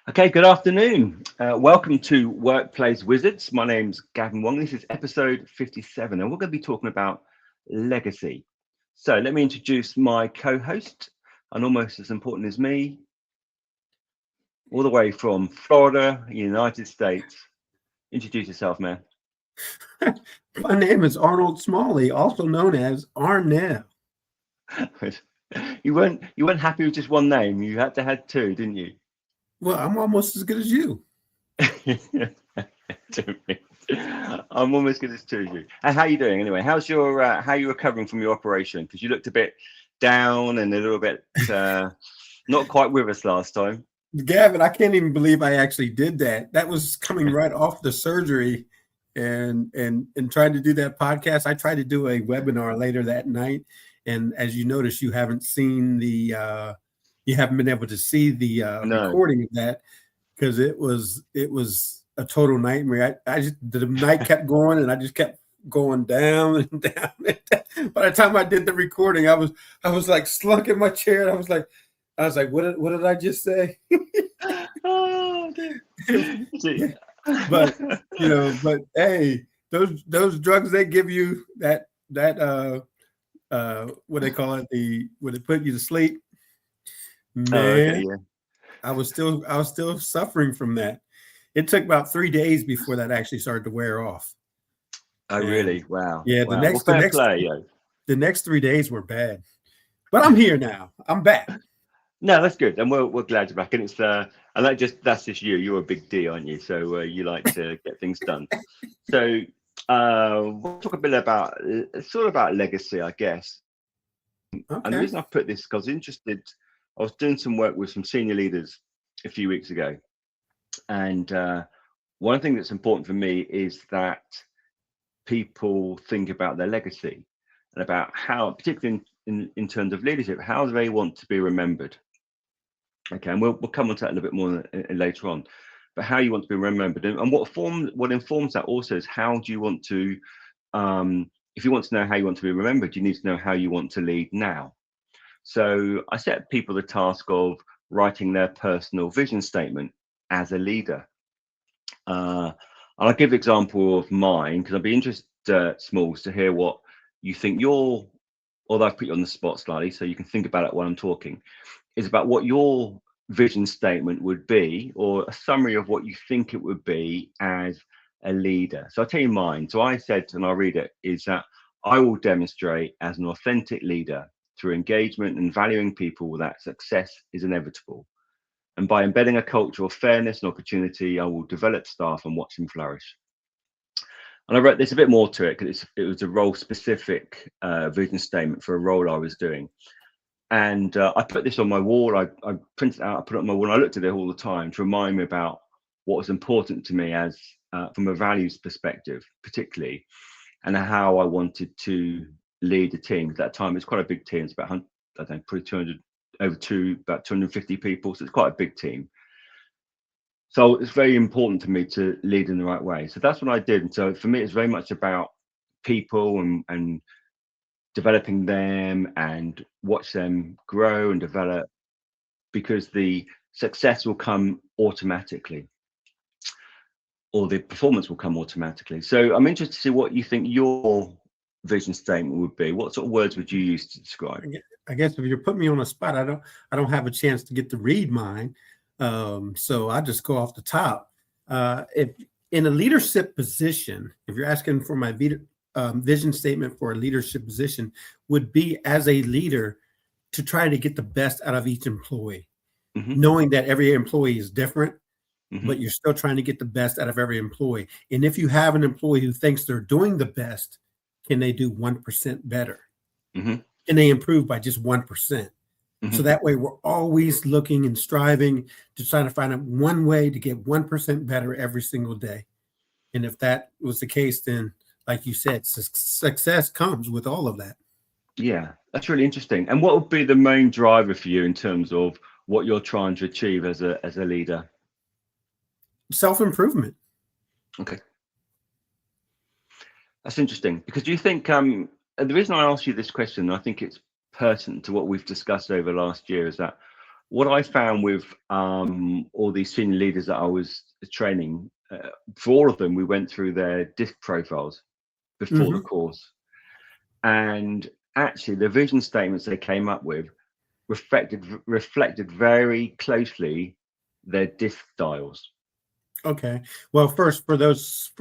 Okay, good afternoon. Welcome to Workplace Wizards. My name's Gavin Wong. This is episode 57, and we're going to be talking about legacy. So, let me introduce my co host, and almost as important as me, all the way from Florida, United States. Introduce yourself, man. My name is Arnold Smalley, also known as Arnell. You weren't happy with just one name. You had to have two, didn't you? Well, I'm almost as good as you. I'm almost good as two of you. And how you doing anyway? How's your how you recovering from your operation? Because you looked a bit down and a little bit not quite with us last time. Gavin, I can't even believe I actually did that. That was coming right off the surgery and trying to do that podcast. I tried to do a webinar later that night. And as you notice, you haven't been able to see the No. recording of that because it was a total nightmare. The night kept going and I just kept going down and down. And down. By the time I did the recording, I was like slunk in my chair and I was like, what did I just say? Oh, dear. but but hey, those drugs they give you that what they call it, the when they put you to sleep, Oh, okay, man, yeah. I was still suffering from that. It took about 3 days before that actually started to wear off. Oh, And really? Wow. yeah, the Wow. Well, next the fair next play, yo. the next 3 days were bad. But I'm here now. I'm back. No, that's good, and we're glad you're back. And it's and that's just you. You're a big D, aren't you? So you like to get things done. So we'll talk a bit about it's all about legacy, I guess. And the Okay. reason I put this because I was interested. I was doing some work with some senior leaders a few weeks ago, and one thing that's important for me is that people think about their legacy and about how, particularly in terms of leadership, how they want to be remembered. Okay, and we'll come on to that a little bit more later on. But how you want to be remembered, and what informs that also is how do you want to, if you want to know how you want to be remembered, you need to know how you want to lead now. So I set people the task of writing their personal vision statement as a leader. And I'll give an example of mine because I'd be interested, Smalls, to hear what you think your, although I've put you on the spot slightly, so you can think about it while I'm talking, is about what your vision statement would be, or a summary of what you think it would be as a leader. So I'll tell you mine. So I said, and I'll read it, is that I will demonstrate as an authentic leader through engagement and valuing people that success is inevitable. And by embedding a culture of fairness and opportunity, I will develop staff and watch them flourish. And I wrote there's a bit more to it because it was a role specific vision statement for a role I was doing. And I put this on my wall. I printed it out, I put it on my wall. And I looked at it all the time to remind me about what was important to me as from a values perspective, particularly, and how I wanted to lead a team. At that time, it's quite a big team. It's about I don't know, probably 200 about 250 people. So it's quite a big team. So it's very important to me to lead in the right way. So that's what I did. And so for me, it's very much about people and developing them and watch them grow and develop because the success will come automatically or the performance will come automatically. So I'm interested to see what you think your vision statement would be. What sort of words would you use to describe? I guess if you're putting me on a spot, I don't have a chance to get to read mine. So I just go off the top. If in a leadership position, if you're asking for my vision statement for a leadership position, would be as a leader to try to get the best out of each employee, Hmm. knowing that every employee is different, Hmm. but you're still trying to get the best out of every employee. And if you have an employee who thinks they're doing the best, can they do 1% better? Hmm. Can they improve by just 1%? So Hmm. that way we're always looking and striving to try to find out one way to get 1% better every single day. And if that was the case, then like you said, success comes with all of that. Yeah, that's really interesting. And what would be the main driver for you in terms of what you're trying to achieve as a leader? Self-improvement. Okay, that's interesting because do you think and the reason I asked you this question, I think it's pertinent to what we've discussed over last year, is that what I found with all these senior leaders that I was training, for all of them, we went through their DISC profiles before the Hmm. course, and actually the vision statements they came up with reflected very closely their DISC styles. Okay. Well, first, for those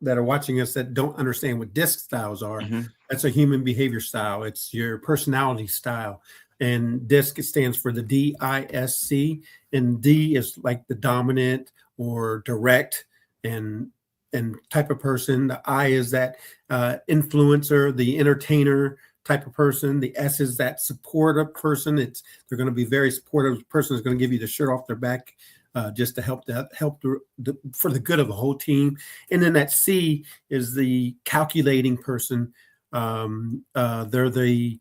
that are watching us that don't understand what DISC styles are, Hmm. that's a human behavior style. It's your personality style. And DISC stands for the DISC, and D is like the dominant or direct and type of person. The I is that influencer, the entertainer type of person. The S is that supportive person. They're going to be very supportive. The person is going to give you the shirt off their back, just to help for the good of the whole team. And then that C is the calculating person. They're the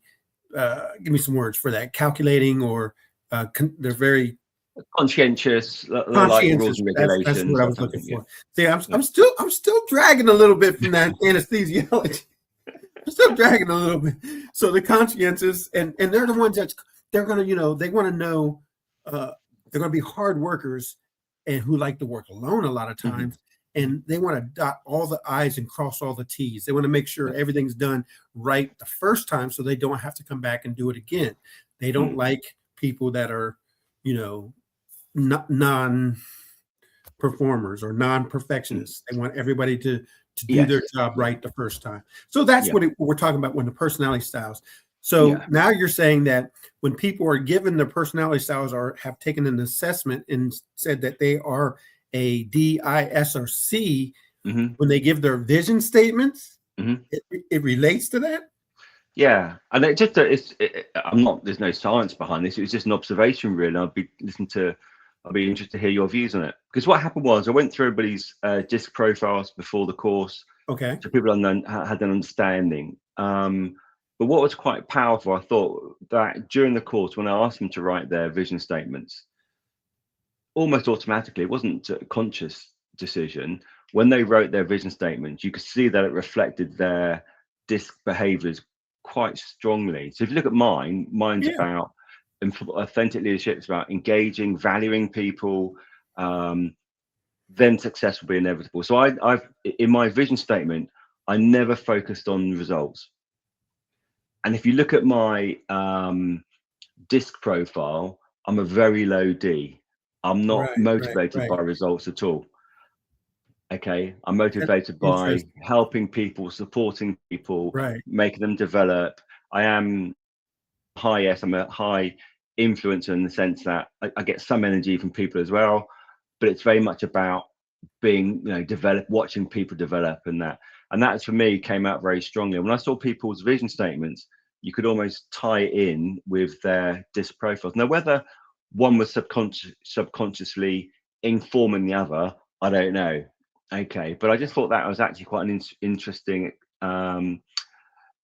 give me some words for that. Calculating, or they're very Conscientious, they like rules conscientious. and That's regulations, what I that was kind of looking thing. Yeah, for. See, I'm, yeah. I'm still I'm still dragging a little bit from that anesthesiology. I'm still dragging a little bit. So the conscientious, and they're the ones they're gonna, they want to know, they're gonna be hard workers and who like to work alone a lot of Hmm. times. And they want to dot all the I's and cross all the T's. They want to make sure Yeah. everything's done right the first time so they don't have to come back and do it again. They don't Mm. like people that are, you know, non performers or Mm. non-perfectionists. They want everybody to do their Yes. job Yeah. right the first time. So that's Yeah. what we're talking about when the personality styles. So Yeah. now you're saying that when people are given their personality styles or have taken an assessment and said that they are a D, I, S, or C, Hmm. when they give their vision statements, Hmm. it relates to that. Yeah, and I'm not. There's no science behind this. It was just an observation, really. I'll be interested to hear your views on it. Because what happened was, I went through everybody's DISC profiles before the course, Okay. so people had an understanding. But what was quite powerful, I thought, that during the course, when I asked them to write their vision statements, almost automatically, it wasn't a conscious decision. When they wrote their vision statements, you could see that it reflected their DISC behaviors quite strongly. So if you look at mine's Yeah. about authentic leadership. It's about engaging, valuing people. Um, then success will be inevitable. So I've in my vision statement, I never focused on results. And if you look at my DISC profile, I'm a very low D. I'm not Right. Right. motivated Right. by results at all. Okay, I'm That's motivated by interesting. helping people, supporting people, Right. making them develop. I am high S. I'm a high influencer in the sense that I get some energy from people as well, but it's very much about being, watching people develop, and that for me came out very strongly when I saw people's vision statements. You could almost tie it in with their DISC profiles. Now, whether one was subconsciously informing the other, I don't know. Okay, but I just thought that was actually quite an interesting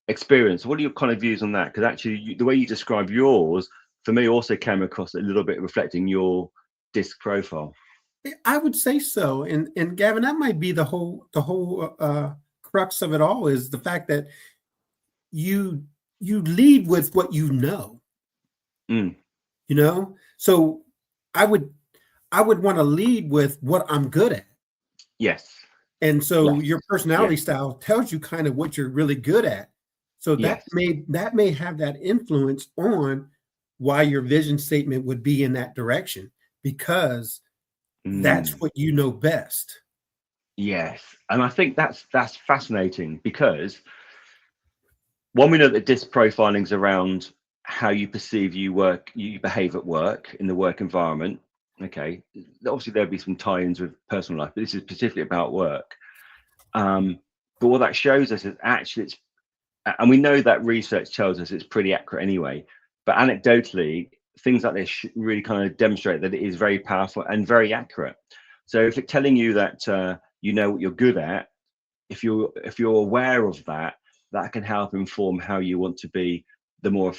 experience. What are your kind of views on that? Because actually, the way you describe yours, for me, also came across a little bit reflecting your DISC profile. I would say so. And Gavin, that might be the whole crux of it all, is the fact that you you lead with what you know, Mm, you know? So I would I would want to lead with what I'm good at. yes, And so yes, your yes, personality style tells you kind of what you're really good at. So yes. that may have that influence on why your vision statement would be in that direction, because that's Mm, what you know best. yes, and I think that's fascinating because one, we know that DISC profiling is around how you perceive you behave at work in the work environment. Okay, obviously there'll be some tie-ins with personal life, but this is specifically about work. But what that shows us is actually and we know that research tells us it's pretty accurate anyway, but anecdotally things like this really kind of demonstrate that it is very powerful and very accurate. So if it's telling you that you know what you're good at, if you're aware of that, that can help inform how you want to be a more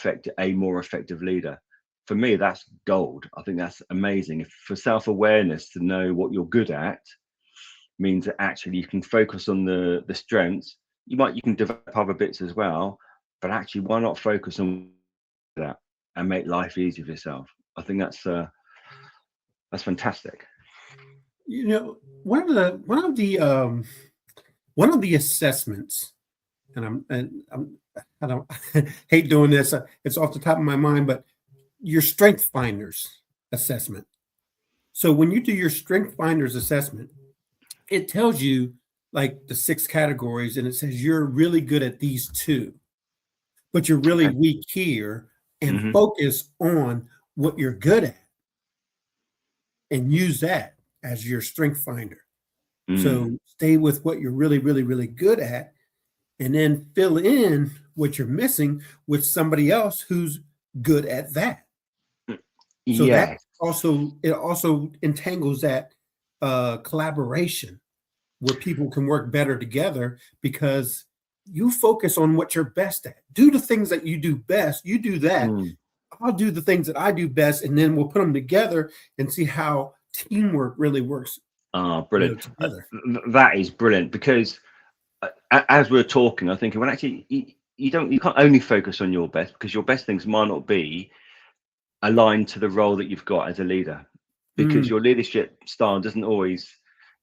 effective leader. For me, that's gold. I think that's amazing. For self-awareness, to know what you're good at means that actually you can focus on the strengths. You can develop other bits as well, but actually, why not focus on that and make life easy for yourself? I think that's fantastic. You know, one of the assessments, I don't hate doing this. It's off the top of my mind, but your Strength Finders assessment. So when you do your Strength Finders assessment, it tells you like the 6 categories, and it says you're really good at these 2, but you're really weak here, and focus on what you're good at and use that as your strength finder. So stay with what you're really, really, really good at, and then fill in what you're missing with somebody else who's good at that. So that also entangles that collaboration where people can work better together, because you focus on what you're best at. Do the things that you do best. You do that. I'll do the things that I do best, and then we'll put them together and see how teamwork really works. Brilliant. That is brilliant, because as we're talking, I'm thinking, well, actually, you can't only focus on your best, because your best things might not be aligned to the role that you've got as a leader, because your leadership style doesn't always,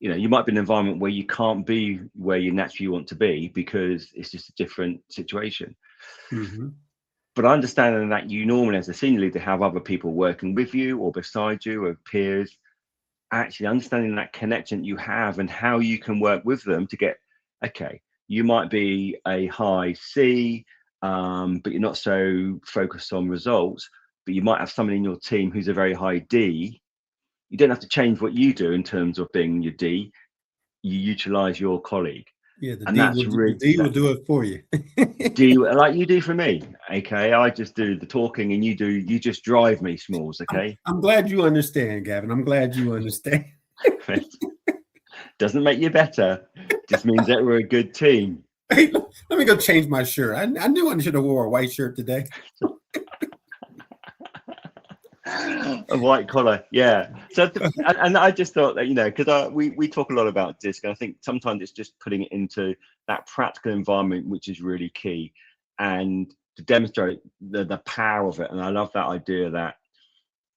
you might be in an environment where you can't be where you naturally want to be because it's just a different situation. But understanding that you normally, as a senior leader, have other people working with you or beside you or peers, actually understanding that connection you have and how you can work with them to get, okay, you might be a high C, but you're not so focused on results, but you might have someone in your team who's a very high D. You don't have to change what you do in terms of being your D. You utilize your colleague. Yeah, the D will do it for you. Like you do for me. Okay, I just do the talking, and you just drive me, Smalls. Okay. I'm glad you understand, Gavin. I'm glad you understand. Doesn't make you better. Just means that we're a good team. Hey, let me go change my shirt. I knew I should have wore a white shirt today. A white collar, yeah. So and I just thought that, because we talk a lot about DISC, and I think sometimes it's just putting it into that practical environment which is really key, and to demonstrate the power of it. And I love that idea that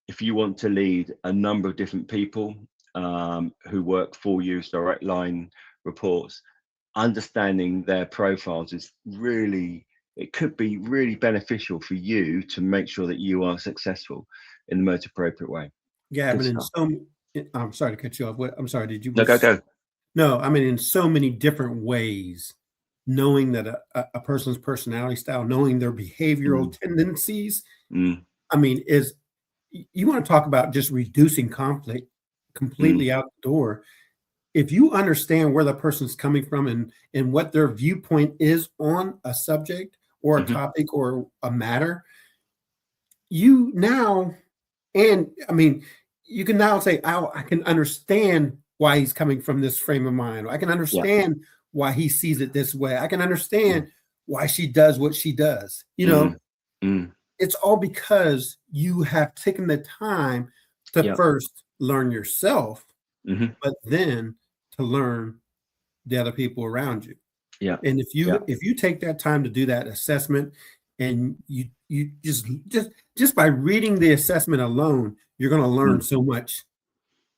if you want to lead a number of different people who work for you as direct line reports, understanding their profiles is really, it could be really beneficial for you to make sure that you are successful in the most appropriate way. Gavin, I'm sorry to cut you off. I'm sorry, did you? No, go. No, I mean, in so many different ways, knowing that a person's personality style, knowing their behavioral tendencies, I mean, you want to talk about just reducing conflict completely out the door. If you understand where the person's coming from and what their viewpoint is on a subject or a topic or a matter, you can now say, I can understand why he's coming from this frame of mind. I can understand why he sees it this way. I can understand why she does what she does. It's all because you have taken the time to first learn yourself, but then to learn the other people around you. Yeah. And if you take that time to do that assessment, and you just by reading the assessment alone, you're going to learn so much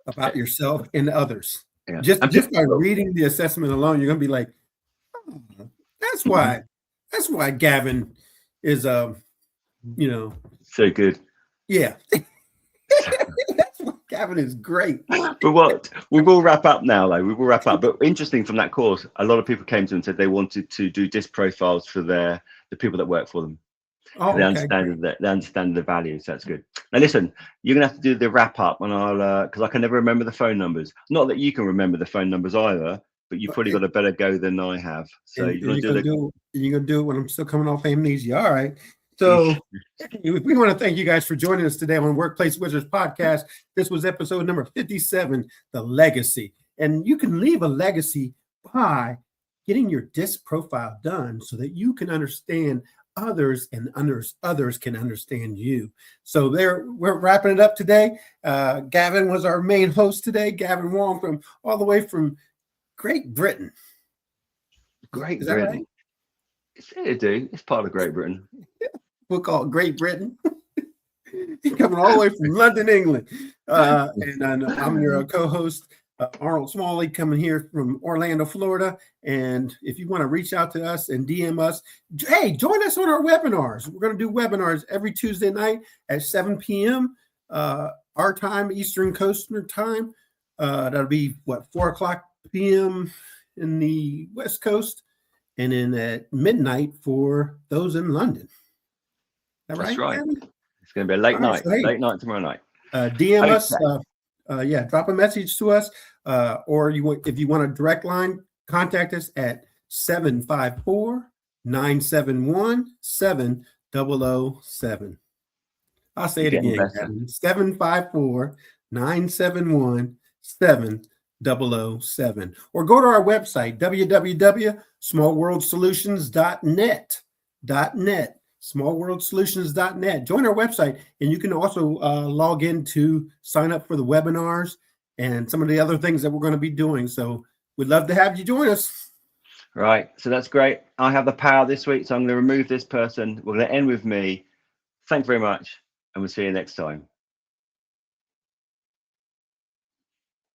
about yourself and others. Yeah. Just by reading the assessment alone, you're going to be like, oh, that's why Gavin is so good. Yeah. That's why Gavin is great. But we will wrap up now, though. We will wrap up. But interesting, from that course, a lot of people came to them and said they wanted to do DISC profiles for the people that work for them. They understand the values. That's good. Now listen, you're gonna have to do the wrap up, and I'll because I can never remember the phone numbers. Not that you can remember the phone numbers either, but you've probably got a better go than I have. So you're gonna do it when I'm still coming off amnesia. All right. So we want to thank you guys for joining us today on Workplace Wizards podcast. This was episode number 57, The Legacy. And you can leave a legacy by getting your DISC profile done so that you can understand others and others can understand you. So we're wrapping it up today. Gavin was our main host today. Gavin Wong all the way from Great Britain. Great Britain. Right? It's part of Great Britain. We'll call it Great Britain. Coming all the way from London, England. And I'm your co-host, Arnold Smalley, coming here from Orlando, Florida. And if you want to reach out to us and DM us, hey, join us on our webinars. We're going to do webinars every Tuesday night at 7 p.m. Our time, Eastern Coastal time. That'll be 4 o'clock p.m. in the West Coast, and then at midnight for those in London. That's right. It's going to be a late night. Late night tomorrow night. DM us. Drop a message to us, or if you want a direct line, contact us at 754-971-7007. I'll say it again. 754-971-7007. Or go to our website, www.smallworldsolutions.net. smallworldsolutions.net. Join our website, and you can also log in to sign up for the webinars and some of the other things that we're going to be doing. So we'd love to have you join us. Right. So that's great. I have the power this week, so I'm going to remove this person. We're going to end with me. Thank you very much, and we'll see you next time.